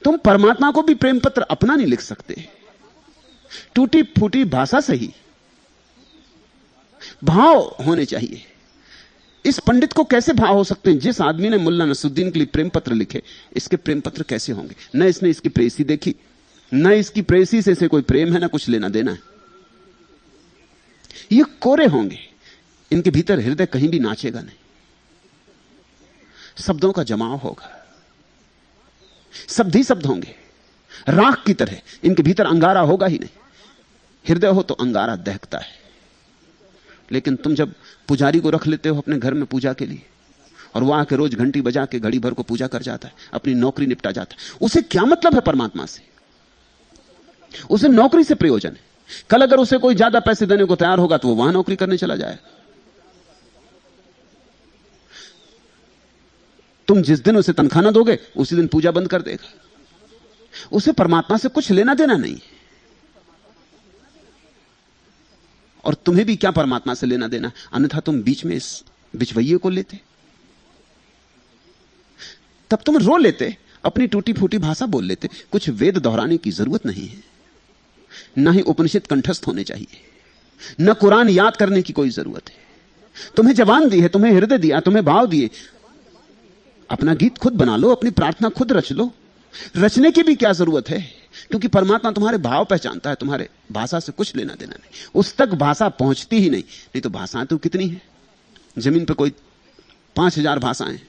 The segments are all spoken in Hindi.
तुम परमात्मा को भी प्रेम पत्र अपना नहीं लिख सकते। टूटी फूटी भाषा सही, भाव होने चाहिए। इस पंडित को कैसे भाव हो सकते हैं? जिस आदमी ने मुल्ला नसरुद्दीन के लिए प्रेम पत्र लिखे, इसके प्रेम पत्र कैसे होंगे? न इसने इसकी प्रेयसी देखी, न इसकी प्रेयसी से कोई प्रेम है, न कुछ लेना देना है। ये कोरे होंगे, इनके भीतर हृदय कहीं भी नाचेगा नहीं। शब्दों का जमाव होगा, शब्द ही शब्द होंगे, राख की तरह। इनके भीतर अंगारा होगा ही नहीं। हृदय हो तो अंगारा दहकता है। लेकिन तुम जब पुजारी को रख लेते हो अपने घर में पूजा के लिए, और वो आके रोज घंटी बजा के घड़ी भर को पूजा कर जाता है, अपनी नौकरी निपटा जाता है, उसे क्या मतलब है परमात्मा से? उसे नौकरी से प्रयोजन है। कल अगर उसे कोई ज्यादा पैसे देने को तैयार होगा तो वो वहां नौकरी करने चला जाएगा। तुम जिस दिन उसे तनख्वाह ना दोगे, उसी दिन पूजा बंद कर देगा। उसे परमात्मा से कुछ लेना देना नहीं। और तुम्हें भी क्या परमात्मा से लेना देना? अन्यथा तुम बीच में इस बिचवैये को लेते, तब तुम रो लेते, अपनी टूटी फूटी भाषा बोल लेते। कुछ वेद दोहराने की जरूरत नहीं है, ना ही उपनिषद कंठस्थ होने चाहिए, न कुरान याद करने की कोई जरूरत है। तुम्हें जबान दी है, तुम्हें हृदय दिया, तुम्हें भाव दिए। अपना गीत खुद बना लो, अपनी प्रार्थना खुद रच लो। रचने की भी क्या जरूरत है? क्योंकि परमात्मा तुम्हारे भाव पहचानता है, तुम्हारे भाषा से कुछ लेना देना नहीं। उस तक भाषा पहुंचती ही नहीं। नहीं तो भाषाएं तो कितनी है जमीन पर, कोई 5000 भाषाएं,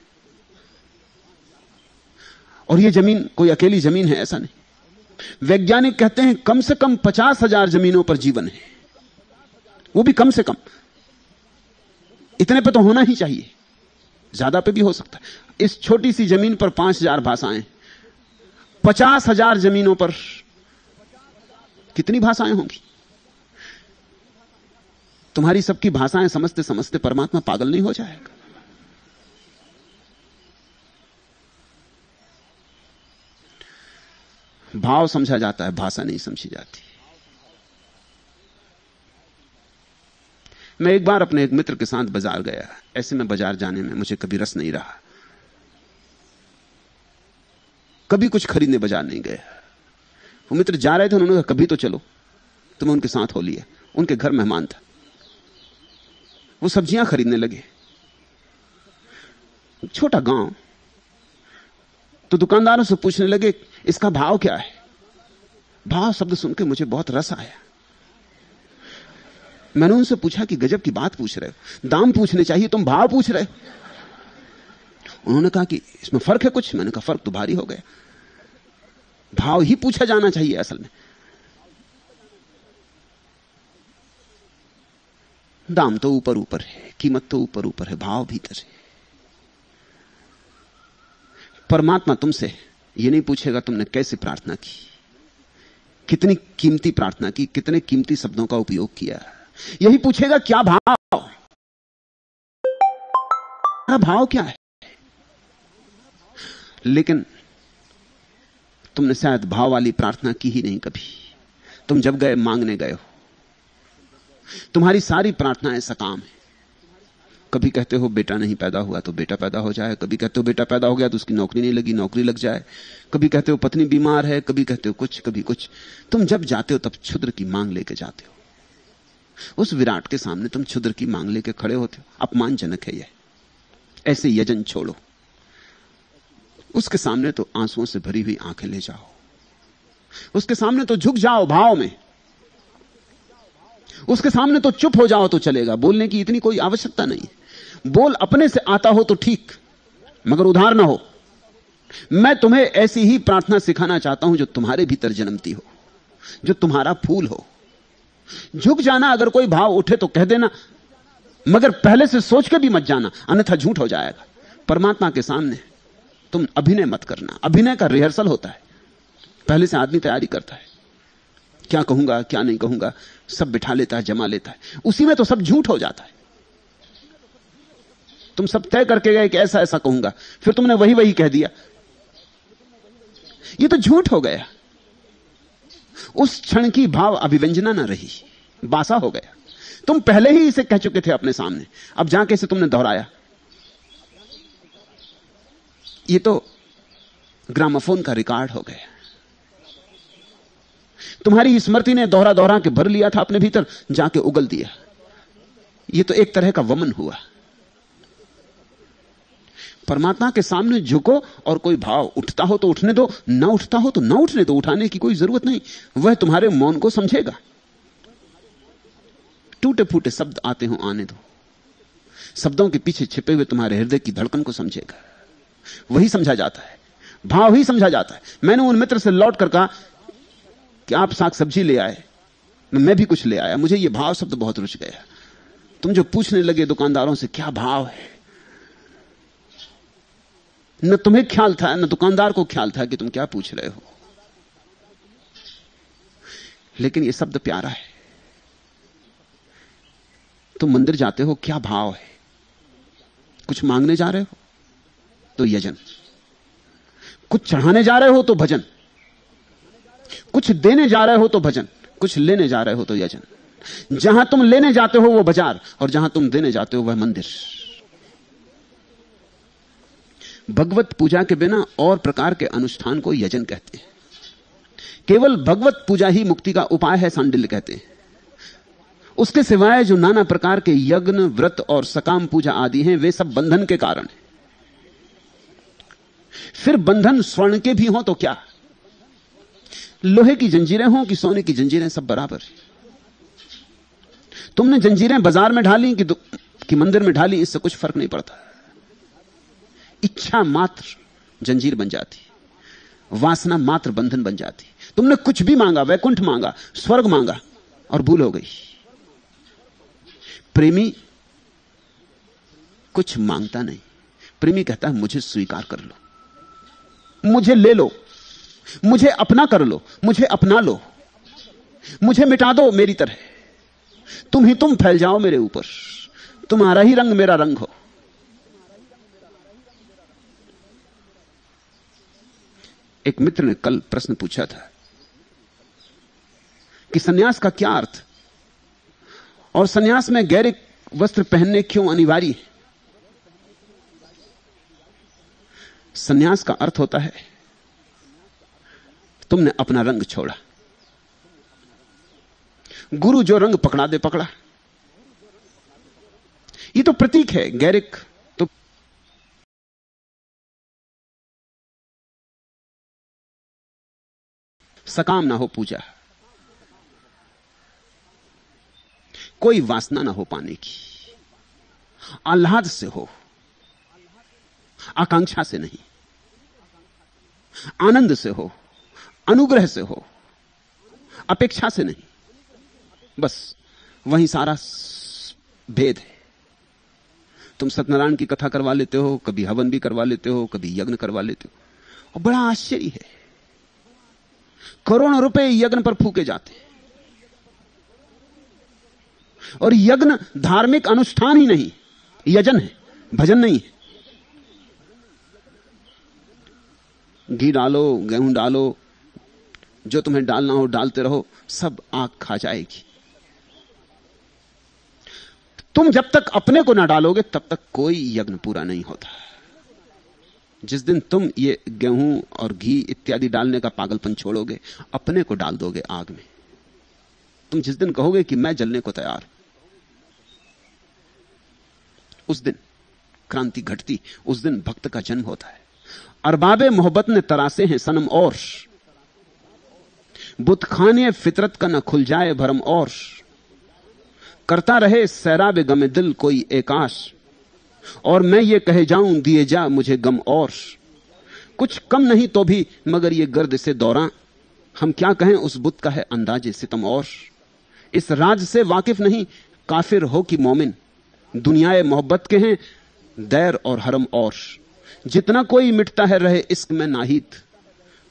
और ये जमीन कोई अकेली जमीन है ऐसा नहीं। वैज्ञानिक कहते हैं कम से कम 50,000 जमीनों पर जीवन है, वो भी कम से कम। इतने पे तो होना ही चाहिए, ज्यादा पे भी हो सकता है। इस छोटी सी जमीन पर 5000 भाषाएं, 50,000 जमीनों पर कितनी भाषाएं होंगी? तुम्हारी सबकी भाषाएं समझते समझते परमात्मा पागल नहीं हो जाएगा? भाव समझा जाता है, भाषा नहीं समझी जाती। मैं एक बार अपने एक मित्र के साथ बाजार गया। ऐसे में बाजार जाने में मुझे कभी रस नहीं रहा, कभी कुछ खरीदने बाजार नहीं गया। वो मित्र जा रहे थे, उन्होंने कहा कभी तो चलो, तो मैं उनके साथ हो लिया। उनके घर मेहमान था, वो सब्जियां खरीदने लगे। छोटा गांव। तो दुकानदारों से पूछने लगे इसका भाव क्या है? भाव शब्द सुन के मुझे बहुत रस आया। मैंने उनसे पूछा कि गजब की बात पूछ रहे हो, दाम पूछने चाहिए, तुम भाव पूछ रहे हो। उन्होंने कहा कि इसमें फर्क है कुछ? मैंने कहा फर्क तो भारी हो गया, भाव ही पूछा जाना चाहिए असल में। दाम तो ऊपर ऊपर है, कीमत तो ऊपर ऊपर है, भाव भीतर है। परमात्मा तुमसे ये नहीं पूछेगा तुमने कैसे प्रार्थना की, कितनी कीमती प्रार्थना की, कितने कीमती शब्दों का उपयोग किया। यही पूछेगा क्या भाव, भाव क्या है। लेकिन तुमने शायद भाव वाली प्रार्थना की ही नहीं कभी। तुम जब गए मांगने गए हो, तुम्हारी सारी प्रार्थनाएं सकाम है। कभी कहते हो बेटा नहीं पैदा हुआ तो बेटा पैदा हो जाए, कभी कहते हो बेटा पैदा हो गया तो उसकी नौकरी नहीं लगी, नौकरी लग जाए, कभी कहते हो पत्नी बीमार है, कभी कहते हो कुछ, कभी कुछ। तुम जब जाते हो तब क्षुद्र की मांग लेके जाते हो। उस विराट के सामने तुम क्षुद्र की मांग लेके खड़े होते हो। अपमानजनक है यह। ऐसे यजन छोड़ो, उसके सामने तो आंसुओं से भरी हुई आंखें ले जाओ, उसके सामने तो झुक जाओ भाव में, उसके सामने तो चुप हो जाओ तो चलेगा। बोलने की इतनी कोई आवश्यकता नहीं। बोल अपने से आता हो तो ठीक, मगर उधार ना हो। मैं तुम्हें ऐसी ही प्रार्थना सिखाना चाहता हूं जो तुम्हारे भीतर जन्मती हो, जो तुम्हारा फूल हो। झुक जाना, अगर कोई भाव उठे तो कह देना, मगर पहले से सोच के भी मत जाना, अन्यथा झूठ हो जाएगा। परमात्मा के सामने तुम अभिनय मत करना। अभिनय का रिहर्सल होता है, पहले से आदमी तैयारी करता है, क्या कहूंगा क्या नहीं कहूंगा, सब बिठा लेता है, जमा लेता है। उसी में तो सब झूठ हो जाता है। तुम सब तय करके गए कि ऐसा ऐसा कहूंगा, फिर तुमने वही वही कह दिया, ये तो झूठ हो गया। उस क्षण की भाव अभिव्यंजना ना रही, बासा हो गया। तुम पहले ही इसे कह चुके थे अपने सामने, अब जाके इसे तुमने दोहराया। ये तो ग्रामोफोन का रिकॉर्ड हो गया। तुम्हारी स्मृति ने दोहरा दोहरा के भर लिया था अपने भीतर, जाके उगल दिया। यह तो एक तरह का वमन हुआ। परमात्मा के सामने झुको और कोई भाव उठता हो तो उठने दो, ना उठता हो तो ना उठने दो। उठाने की कोई जरूरत नहीं, वह तुम्हारे मौन को समझेगा। टूटे फूटे शब्द आते हो आने दो, शब्दों के पीछे छिपे हुए तुम्हारे हृदय की धड़कन को समझेगा। वही समझा जाता है, भाव ही समझा जाता है। मैंने उन मित्र से लौट कर कहा कि आप साग सब्जी ले आए, मैं भी कुछ ले आया। मुझे यह भाव शब्द बहुत रुच गया। तुम जो पूछने लगे दुकानदारों से क्या भाव है, न तुम्हें ख्याल था न दुकानदार को ख्याल था कि तुम क्या पूछ रहे हो, लेकिन यह शब्द प्यारा है। तुम मंदिर जाते हो, क्या भाव है? कुछ मांगने जा रहे हो तो यजन, कुछ चढ़ाने जा रहे हो तो भजन, कुछ देने जा रहे हो तो भजन, कुछ लेने जा रहे हो तो यजन। जहां तुम लेने जाते हो वो बाजार, और जहां तुम देने जाते हो वह मंदिर। भगवत पूजा के बिना और प्रकार के अनुष्ठान को यजन कहते हैं। केवल भगवत पूजा ही मुक्ति का उपाय है, सांडिल्य कहते हैं। उसके सिवाय जो नाना प्रकार के यज्ञ, व्रत और सकाम पूजा आदि हैं, वे सब बंधन के कारण हैं। फिर बंधन स्वर्ण के भी हों तो क्या, लोहे की जंजीरें हों कि सोने की जंजीरें, सब बराबर है। तुमने जंजीरें बाजार में ढाली कि मंदिर में ढाली, इससे कुछ फर्क नहीं पड़ता। इच्छा मात्र जंजीर बन जाती, वासना मात्र बंधन बन जाती। तुमने कुछ भी मांगा, वैकुंठ मांगा, स्वर्ग मांगा, और भूल हो गई। प्रेमी कुछ मांगता नहीं। प्रेमी कहता है मुझे स्वीकार कर लो, मुझे ले लो, मुझे अपना कर लो, मुझे अपना लो, मुझे मिटा दो मेरी तरह। तुम ही तुम फैल जाओ मेरे ऊपर, तुम्हारा ही रंग मेरा रंग हो। एक मित्र ने कल प्रश्न पूछा था कि सन्यास का क्या अर्थ, और सन्यास में गैरिक वस्त्र पहनने क्यों अनिवार्य है? सन्यास का अर्थ होता है तुमने अपना रंग छोड़ा। गुरु जो रंग पकड़ा दे पकड़ा। ये तो प्रतीक है। गैरिक तो सकाम ना हो पूजा, कोई वासना ना हो पाने की, आह्लाद से हो, आकांक्षा से नहीं, आनंद से हो, अनुग्रह से हो, अपेक्षा से नहीं। बस वहीं सारा भेद है। तुम सत्यनारायण की कथा करवा लेते हो, कभी हवन भी करवा लेते हो, कभी यज्ञ करवा लेते हो, और बड़ा आश्चर्य है, करोड़ों रुपए यज्ञ पर फूके जाते हैं। और यज्ञ धार्मिक अनुष्ठान ही नहीं, यजन है, भजन नहीं है। घी डालो, गेहूं डालो, जो तुम्हें डालना हो डालते रहो, सब आग खा जाएगी। तुम जब तक अपने को ना डालोगे तब तक कोई यज्ञ पूरा नहीं होता। जिस दिन तुम ये गेहूं और घी इत्यादि डालने का पागलपन छोड़ोगे, अपने को डाल दोगे आग में, तुम जिस दिन कहोगे कि मैं जलने को तैयार, उस दिन क्रांति घटती, उस दिन भक्त का जन्म होता है। अरबाबे मोहब्बत ने तरासे हैं सनम, और बुत खाने फितरत का न खुल जाए भरम, और करता रहे सैराबे गमे दिल कोई एकाश, और मैं ये कहे जाऊं दिए जा मुझे गम, और कुछ कम नहीं तो भी मगर ये गर्द से दौरा, हम क्या कहें उस बुत का है अंदाजे सितम, और इस राज से वाकिफ नहीं काफिर हो कि मोमिन, दुनियाए मोहब्बत के हैं दैर और हरम, और जितना कोई मिटता है रहे इश्क में नाहित,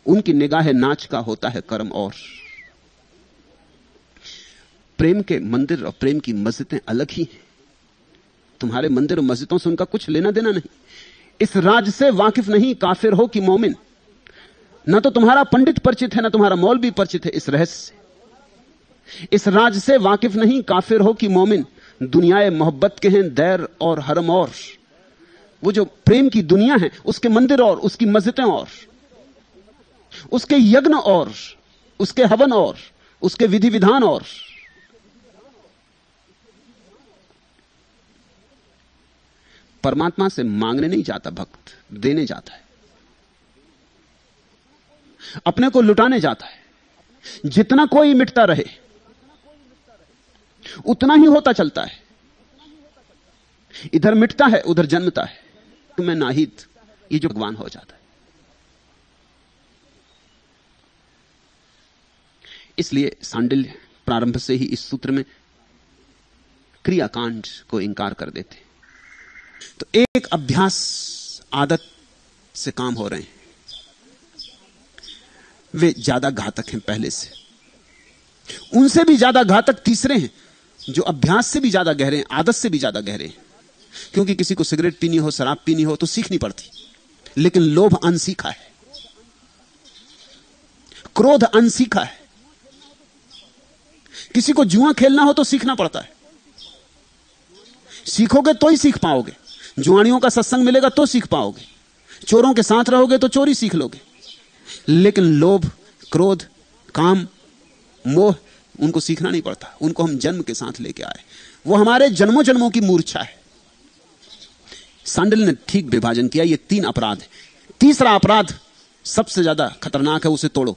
उनकी निगाह नाच का होता है कर्म। और प्रेम के मंदिर और प्रेम की मस्जिदें अलग ही हैं। तुम्हारे मंदिर और मस्जिदों से उनका कुछ लेना देना नहीं। इस राज से वाकिफ नहीं काफिर हो कि मोमिन, ना तो तुम्हारा पंडित परिचित है ना तुम्हारा मौलवी परिचित है इस रहस्य से। इस राज से वाकिफ नहीं काफिर हो कि मोमिन, दुनियाए मोहब्बत के हैं दैर और हरम, और वो जो प्रेम की दुनिया है उसके मंदिर और उसकी मस्जिदें और उसके यज्ञ और, उसके हवन और, उसके विधि विधान और। परमात्मा से मांगने नहीं जाता भक्त, देने जाता है, अपने को लुटाने जाता है। जितना कोई मिटता रहे उतना ही होता चलता है। इधर मिटता है उधर जन्मता है, तो मैं नाहित, ये जो भगवान हो जाता है। इसलिए सांडिल्य प्रारंभ से ही इस सूत्र में क्रियाकांड को इंकार कर देते। तो एक अभ्यास, आदत से काम हो रहे हैं, वे ज्यादा घातक हैं पहले से। उनसे भी ज्यादा घातक तीसरे हैं, जो अभ्यास से भी ज्यादा गहरे हैं, आदत से भी ज्यादा गहरे हैं। क्योंकि किसी को सिगरेट पीनी हो, शराब पीनी हो तो सीखनी पड़ती, लेकिन लोभ अनसीखा है, क्रोध अनसीखा है। किसी को जुआ खेलना हो तो सीखना पड़ता है, सीखोगे तो ही सीख पाओगे। जुआनियों का सत्संग मिलेगा तो सीख पाओगे, चोरों के साथ रहोगे तो चोरी सीख लोगे। लेकिन लोभ, क्रोध, काम, मोह, उनको सीखना नहीं पड़ता, उनको हम जन्म के साथ लेके आए। वो हमारे जन्मों जन्मों की मूर्छा है। सांडिल्य ने ठीक विभाजन किया, ये 3 अपराध है। तीसरा अपराध सबसे ज्यादा खतरनाक है, उसे तोड़ो।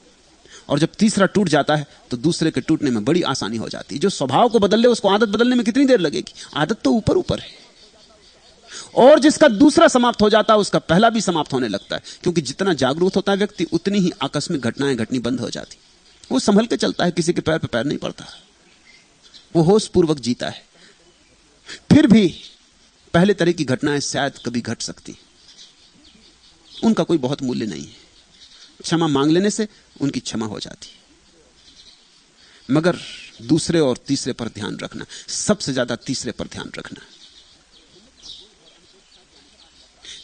और जब तीसरा टूट जाता है तो दूसरे के टूटने में बड़ी आसानी हो जाती है। जो स्वभाव को बदल ले उसको आदत बदलने में कितनी देर लगेगी? आदत तो ऊपर ऊपर है। और जिसका दूसरा समाप्त हो जाता है उसका पहला भी समाप्त होने लगता है, क्योंकि जितना जागरूक होता है व्यक्ति उतनी ही आकस्मिक घटनाएं घटनी बंद हो जाती। वो संभल के चलता है, किसी के पैर पे पैर नहीं पड़ता, वो होश पूर्वक जीता है। फिर भी पहले तरह की घटनाएं शायद कभी घट सकती, उनका कोई बहुत मूल्य नहीं है। क्षमा मांग लेने से उनकी क्षमा हो जाती है। मगर दूसरे और तीसरे पर ध्यान रखना, सबसे ज्यादा तीसरे पर ध्यान रखना।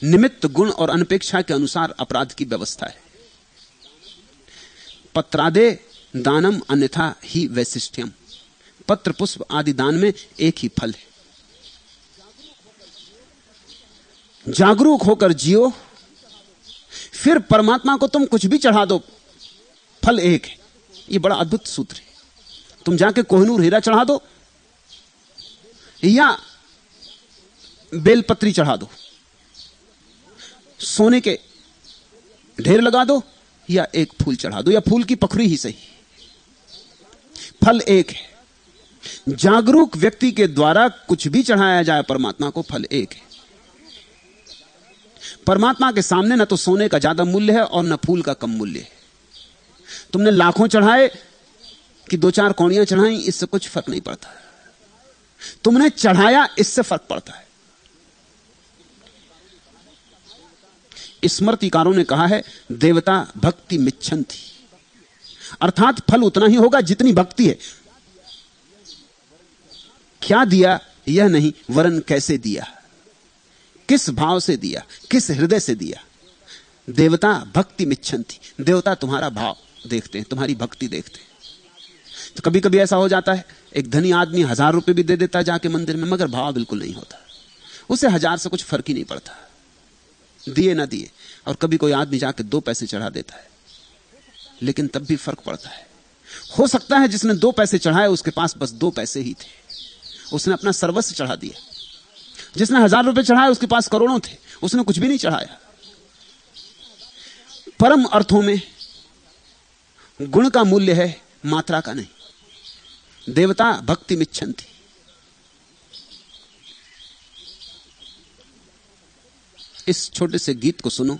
निमित्त, गुण और अनपेक्षा के अनुसार अपराध की व्यवस्था है। पत्रादे दानम अन्यथा ही वैशिष्ट्यम। पत्र पुष्प आदि दान में एक ही फल है। जागरूक होकर जियो, फिर परमात्मा को तुम कुछ भी चढ़ा दो, फल एक है। यह बड़ा अद्भुत सूत्र है। तुम जाके कोहिनूर हीरा चढ़ा दो या बेलपत्री चढ़ा दो, सोने के ढेर लगा दो या एक फूल चढ़ा दो, या फूल की पखड़ी ही सही, फल एक है। जागरूक व्यक्ति के द्वारा कुछ भी चढ़ाया जाए परमात्मा को, फल एक है। परमात्मा के सामने न तो सोने का ज्यादा मूल्य है और न फूल का कम मूल्य है। तुमने लाखों चढ़ाए कि 2-4 कौड़ियां चढ़ाई, इससे कुछ फर्क नहीं पड़ता। तुमने चढ़ाया, इससे फर्क पड़ता है। स्मृतिकारों ने कहा है, देवता भक्ति मिच्छन्ति, अर्थात फल उतना ही होगा जितनी भक्ति है। क्या दिया यह नहीं, वरन कैसे दिया, किस भाव से दिया, किस हृदय से दिया। देवता भक्ति मिच्छन्ति, देवता तुम्हारा भाव देखते हैं, तुम्हारी भक्ति देखते हैं। तो कभी कभी ऐसा हो जाता है, एक धनी आदमी 1000 रुपए भी दे देता जाके मंदिर में, मगर भाव बिल्कुल नहीं होता, उसे 1000 से कुछ फर्क ही नहीं पड़ता, दिए ना दिए। और कभी कोई आदमी जाके 2 पैसे चढ़ा देता है, लेकिन तब भी फर्क पड़ता है। हो सकता है जिसने 2 पैसे चढ़ाए उसके पास बस 2 पैसे ही थे, उसने अपना सर्वस्व चढ़ा दिया। जिसने 1000 रुपए चढ़ाए उसके पास करोड़ों थे, उसने कुछ भी नहीं चढ़ाया। परम अर्थों में गुण का मूल्य है, मात्रा का नहीं। देवता भक्ति मिच्छन्ति। इस छोटे से गीत को सुनो।